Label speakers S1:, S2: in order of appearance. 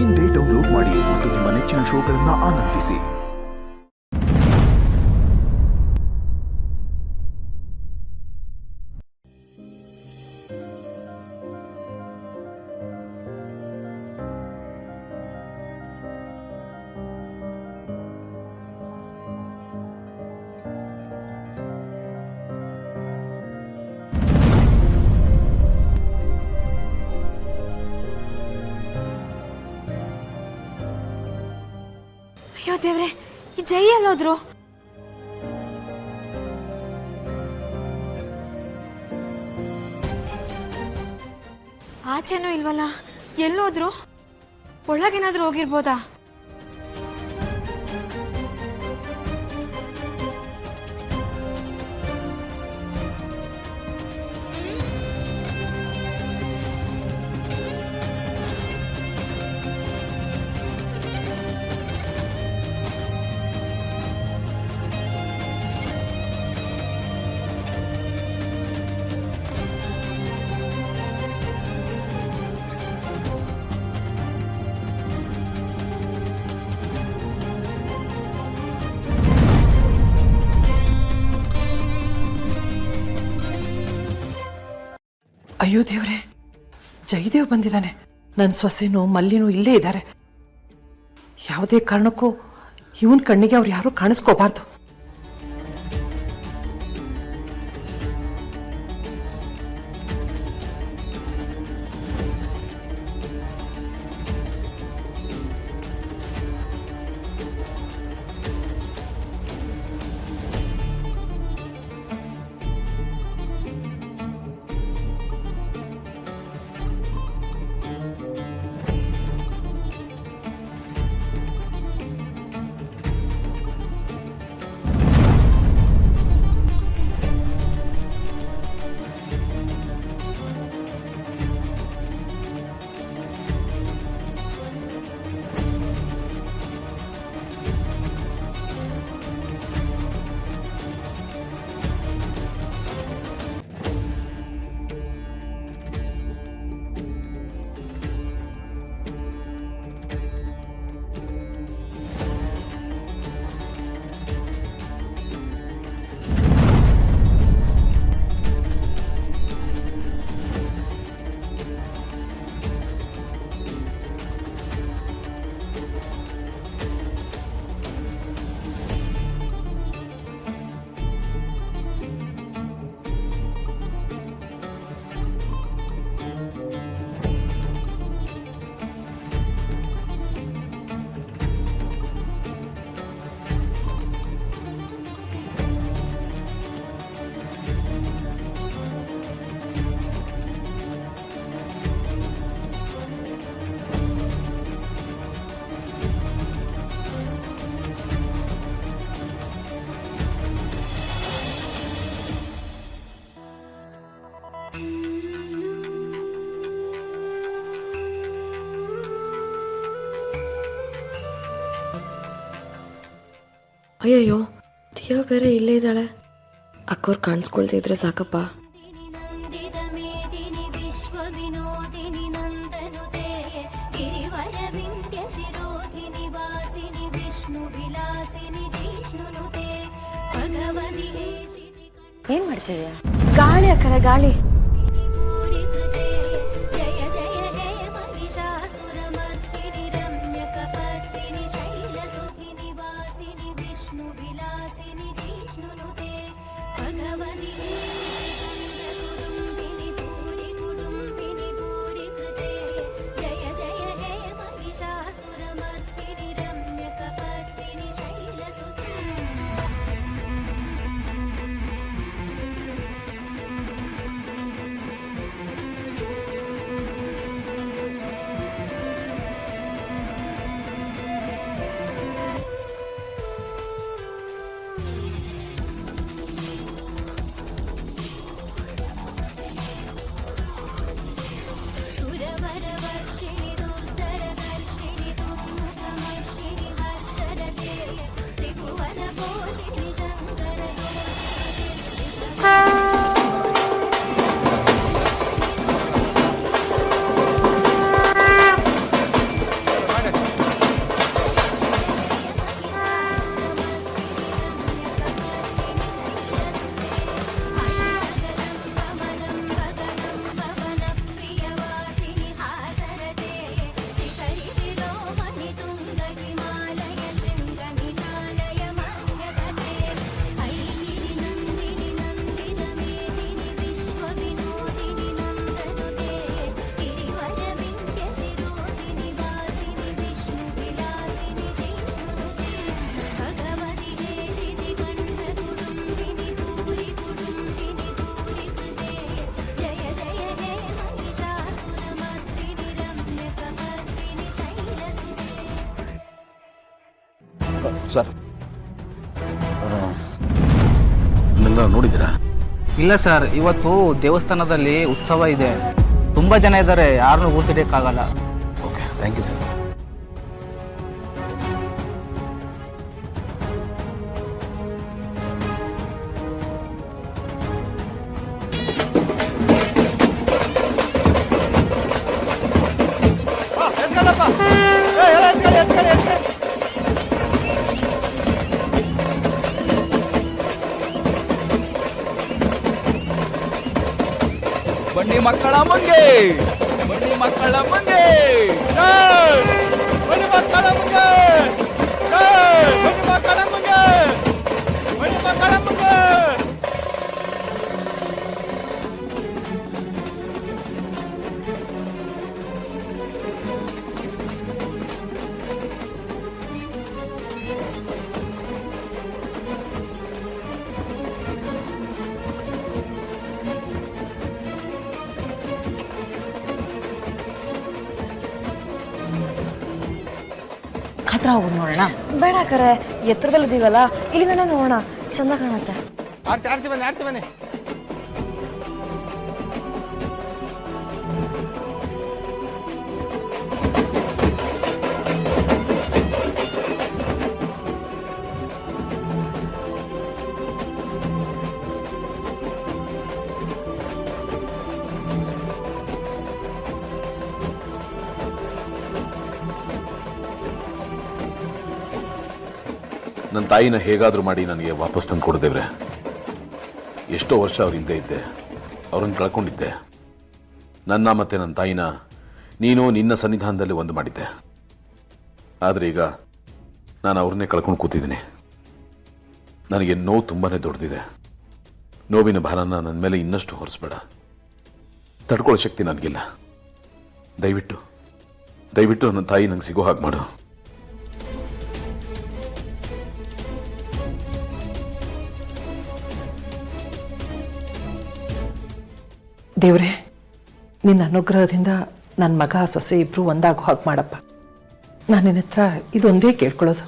S1: ಇಂದೇ ಡೌನ್ಲೋಡ್ ಮಾಡಿ ಮತ್ತು ನಿಮ್ಮ ನೆಚ್ಚಿನ ಶೋಗಳನ್ನು ಆನಂದಿಸಿ.
S2: ಅಯ್ಯೋ ದೇವ್ರೆ, ಈ ಜೈ ಎಲ್ಲೋದ್ರು? ಆಚೆನೂ ಇಲ್ವಲ್ಲ, ಎಲ್ಲೋದ್ರು? ಒಳಗೇನಾದ್ರೂ ಹೋಗಿರ್ಬೋದಾ?
S3: ಅಯ್ಯೋ ದೇವ್ರೆ, ಜಯದೇವ್ ಬಂದಿದ್ದಾನೆ. ನನ್ನ ಸೊಸೆನೂ ಮಲ್ಲಿನೂ ಇಲ್ಲೇ ಇದ್ದಾರೆ. ಯಾವುದೇ ಕಾರಣಕ್ಕೂ ಇವನ್ ಕಣ್ಣಿಗೆ ಅವ್ರು ಯಾರೂ ಕಾಣಿಸ್ಕೋಬಾರ್ದು.
S2: ಅಯ್ಯಯ್ಯೋ, ದಿಯಾ ಬೇರೆ ಇಲ್ಲೇ ಇದ್ದಾಳೆ. ಅಕ್ಕವ್ರು ಕಾಣಿಸ್ಕೊಳ್ತಿದ್ರೆ ಸಾಕಪ್ಪ.
S4: ಏನ್ ಮಾಡ್ತಿದ್ಯಾ?
S2: ಗಾಳಿ ಅಕ್ಕರ, ಗಾಳಿ.
S1: ಸರ್ ನನ್ನೆಲ್ಲ ನೋಡಿದ್ದೀರಾ?
S4: ಇಲ್ಲ ಸರ್, ಇವತ್ತು ದೇವಸ್ಥಾನದಲ್ಲಿ ಉತ್ಸವ ಇದೆ. ತುಂಬ ಜನ ಇದ್ದಾರೆ, ಯಾರನ್ನೂ ಗುರ್ತಿಡಿಯೋಕ್ಕಾಗಲ್ಲ.
S1: Okay, thank you sir.
S5: ಬನ್ನಿ ಮಕ್ಕಳ ಮಂಗೆ, ಬನ್ನಿ ಮಕ್ಕಳ ಮಂಗೆ, ಬನ್ನಿ ಮಕ್ಕಳ ಮಂಗೆ, ಬನ್ನಿ ಮಕ್ಕಳ ಮಂಗೆ, ಬನ್ನಿ ಮಕ್ಕಳ ಮಂಗೆ.
S6: ಹತ್ರ ಹೋಗಿ ನೋಡೋಣ.
S2: ಬೇಡ ಕರೆ, ಎತ್ತರದಲ್ಲಿದ್ದೀವಲ್ಲ, ಇಲ್ಲಿಂದನೇ ನೋಡೋಣ, ಚಂದ ಕಾಣತ್ತೆ.
S4: ಆರ್ತಿ ಬನ್ನಿ.
S7: ನನ್ನ ತಾಯಿನ ಹೇಗಾದರೂ ಮಾಡಿ ನನಗೆ ವಾಪಸ್ ತಂದು ಕೊಡದೇವ್ರೆ. ಎಷ್ಟೋ ವರ್ಷ ಅವ್ರು ಇಲ್ಲದೆ ಇದ್ದೆ, ಅವ್ರನ್ನ ಕಳ್ಕೊಂಡಿದ್ದೆ. ನನ್ನ ಮತ್ತು ನನ್ನ ತಾಯಿನ ನೀನು ನಿನ್ನ ಸನ್ನಿಧಾನದಲ್ಲಿ ಒಂದು ಮಾಡಿದ್ದೆ. ಆದರೆ ಈಗ ನಾನು ಅವ್ರನ್ನೇ ಕಳ್ಕೊಂಡು ಕೂತಿದ್ದೀನಿ. ನನಗೆ ನೋವು ತುಂಬಾ ದೊಡ್ಡದಿದೆ. ನೋವಿನ ಭಾರನ ನನ್ನ ಮೇಲೆ ಇನ್ನಷ್ಟು ಹೊರಿಸ್ಬೇಡ. ತಡ್ಕೊಳ್ಳೋ ಶಕ್ತಿ ನನಗಿಲ್ಲ. ದಯವಿಟ್ಟು ನನ್ನ ತಾಯಿ ನಂಗೆ ಸಿಗೋ ಹಾಗೆ ಮಾಡು.
S3: ದೇವ್ರೆ, ನಿನ್ನ ಅನುಗ್ರಹದಿಂದ ನನ್ನ ಮಗ ಸೊಸೆ ಇಬ್ಬರು ಒಂದಾಗೋ ಹಾಗೆ ಮಾಡಪ್ಪ. ನಾನು ನಿನ್ನ ಹತ್ರ ಇದೊಂದೇ ಕೇಳ್ಕೊಳ್ಳೋದು.